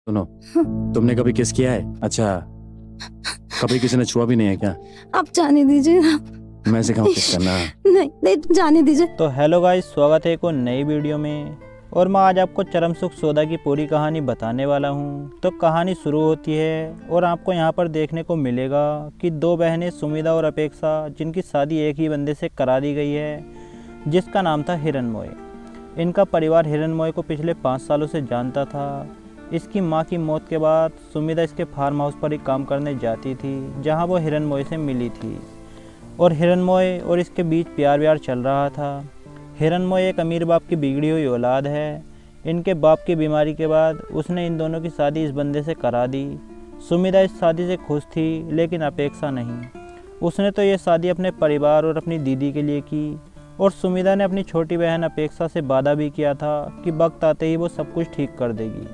सुनो, तुमने कभी किस किया है? अच्छा, कभी किसी ने छुआ भी नहीं है क्या? आप जाने दीजिए ना। मैं सिखाऊं किस करना? नहीं नहीं, जाने दीजिए। तो हेलो गाइस, स्वागत है एक और नई वीडियो में। और मैं आज आपको चरम सुख सौदा की पूरी कहानी बताने वाला हूँ। तो कहानी शुरू होती है और आपको यहाँ पर देखने को मिलेगा कि दो बहनें सुमिधा और अपेक्षा, जिनकी शादी एक ही बंदे से करा दी गई है, जिसका नाम था हिरण्मय। इनका परिवार हिरण्मय को पिछले 5 सालों से जानता था। इसकी मां की मौत के बाद सुमिधा इसके फार्म हाउस पर ही काम करने जाती थी, जहां वो हिरण्मय से मिली थी। और हिरण्मय और इसके बीच प्यार व्यार चल रहा था। हिरण्मय एक अमीर बाप की बिगड़ी हुई औलाद है। इनके बाप की बीमारी के बाद उसने इन दोनों की शादी इस बंदे से करा दी। सुमिधा इस शादी से खुश थी, लेकिन अपेक्षा नहीं। उसने तो ये शादी अपने परिवार और अपनी दीदी के लिए की। और सुमिधा ने अपनी छोटी बहन अपेक्षा से वादा भी किया था कि वक्त आते ही वो सब कुछ ठीक कर देगी।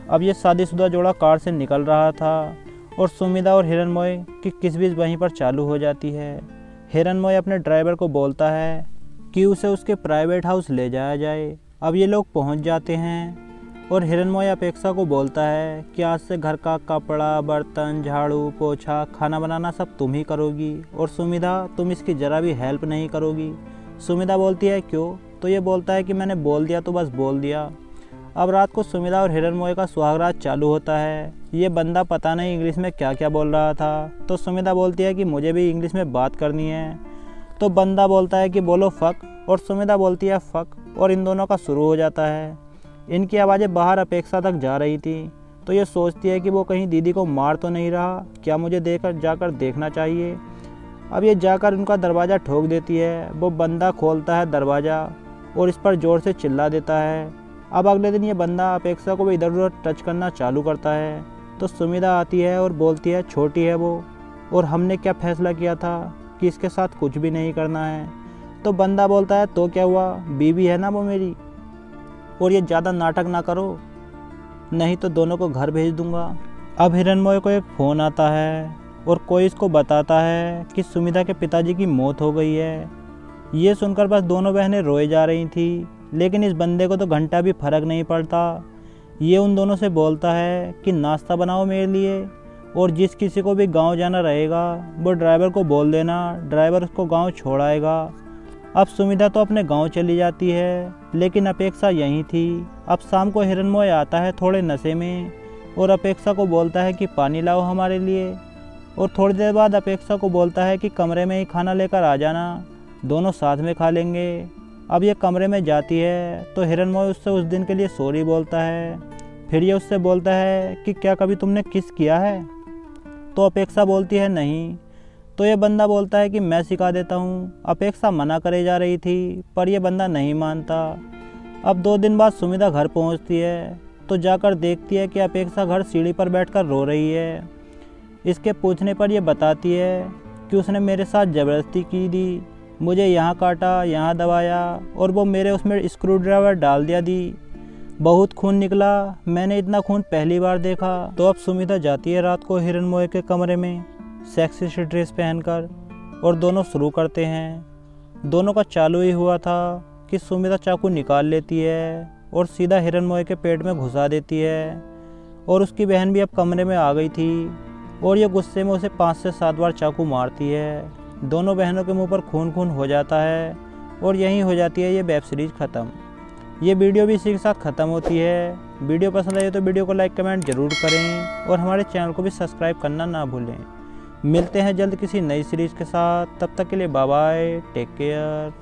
अब ये शादीशुदा जोड़ा कार से निकल रहा था और सुमिधा और हिरण्मय की किसबिज वहीं पर चालू हो जाती है। हिरण्मय अपने ड्राइवर को बोलता है कि उसे उसके प्राइवेट हाउस ले जाया जाए। अब ये लोग पहुंच जाते हैं और हिरण्मय अपेक्षा को बोलता है कि आज से घर का कपड़ा, बर्तन, झाड़ू, पोछा, खाना बनाना सब तुम ही करोगी, और सुमिधा तुम इसकी ज़रा भी हेल्प नहीं करोगी। सुमिधा बोलती है क्यों? तो ये बोलता है कि मैंने बोल दिया तो बस बोल दिया। अब रात को सुमिधा और हिरण्मय का सुहागरात चालू होता है। ये बंदा पता नहीं इंग्लिश में क्या क्या बोल रहा था। तो सुमिधा बोलती है कि मुझे भी इंग्लिश में बात करनी है। तो बंदा बोलता है कि बोलो फक, और सुमिधा बोलती है फक, और इन दोनों का शुरू हो जाता है। इनकी आवाज़ें बाहर अपेक्षा तक जा रही थी। तो ये सोचती है कि वो कहीं दीदी को मार तो नहीं रहा, क्या मुझे जाकर देखना चाहिए। अब ये जाकर उनका दरवाज़ा ठोक देती है। वो बंदा खोलता है दरवाज़ा और इस पर ज़ोर से चिल्ला देता है। अब अगले दिन ये बंदा अपेक्षा को भी इधर उधर टच करना चालू करता है। तो सुमिधा आती है और बोलती है छोटी है वो, और हमने क्या फैसला किया था कि इसके साथ कुछ भी नहीं करना है। तो बंदा बोलता है तो क्या हुआ, बीवी है ना वो मेरी, और ये ज़्यादा नाटक ना करो, नहीं तो दोनों को घर भेज दूंगा। अब हिरण्मय को एक फ़ोन आता है और कोई इसको बताता है कि सुमिधा के पिताजी की मौत हो गई है। ये सुनकर बस दोनों बहनें रोए जा रही थी, लेकिन इस बंदे को तो घंटा भी फर्क नहीं पड़ता। ये उन दोनों से बोलता है कि नाश्ता बनाओ मेरे लिए, और जिस किसी को भी गांव जाना रहेगा वो ड्राइवर को बोल देना, ड्राइवर उसको गांव छोड़ आएगा। अब सुमिधा तो अपने गांव चली जाती है, लेकिन अपेक्षा यहीं थी। अब शाम को हिरण्मय आता है थोड़े नशे में और अपेक्षा को बोलता है कि पानी लाओ हमारे लिए, और थोड़ी देर बाद अपेक्षा को बोलता है कि कमरे में ही खाना लेकर आ जाना, दोनों साथ में खा लेंगे। अब ये कमरे में जाती है तो हिरण्मय उससे उस दिन के लिए सॉरी बोलता है। फिर ये उससे बोलता है कि क्या कभी तुमने किस किया है? तो अपेक्षा बोलती है नहीं। तो ये बंदा बोलता है कि मैं सिखा देता हूँ। अपेक्षा मना करे जा रही थी, पर यह बंदा नहीं मानता। अब 2 दिन बाद सुमिधा घर पहुँचती है तो जाकर देखती है कि अपेक्षा घर सीढ़ी पर बैठकर रो रही है। इसके पूछने पर यह बताती है कि उसने मेरे साथ ज़बरदस्ती की दी, मुझे यहाँ काटा, यहाँ दबाया, और वो मेरे उसमें स्क्रू ड्राइवर डाल दिया दी। बहुत खून निकला, मैंने इतना खून पहली बार देखा। तो अब सुमिधा जाती है रात को हिरण्मय के कमरे में सेक्सी सी ड्रेस पहनकर, और दोनों शुरू करते हैं। दोनों का चालू ही हुआ था कि सुमिधा चाकू निकाल लेती है और सीधा हिरण्मय के पेट में घुसा देती है। और उसकी बहन भी अब कमरे में आ गई थी और ये गुस्से में उसे 5 से 7 बार चाकू मारती है। दोनों बहनों के मुंह पर खून खून हो जाता है और यहीं हो जाती है ये वेब सीरीज़ ख़त्म। ये वीडियो भी इसी के साथ ख़त्म होती है। वीडियो पसंद आई तो वीडियो को लाइक कमेंट ज़रूर करें और हमारे चैनल को भी सब्सक्राइब करना ना भूलें। मिलते हैं जल्द किसी नई सीरीज़ के साथ, तब तक के लिए बाय बाय, टेक केयर।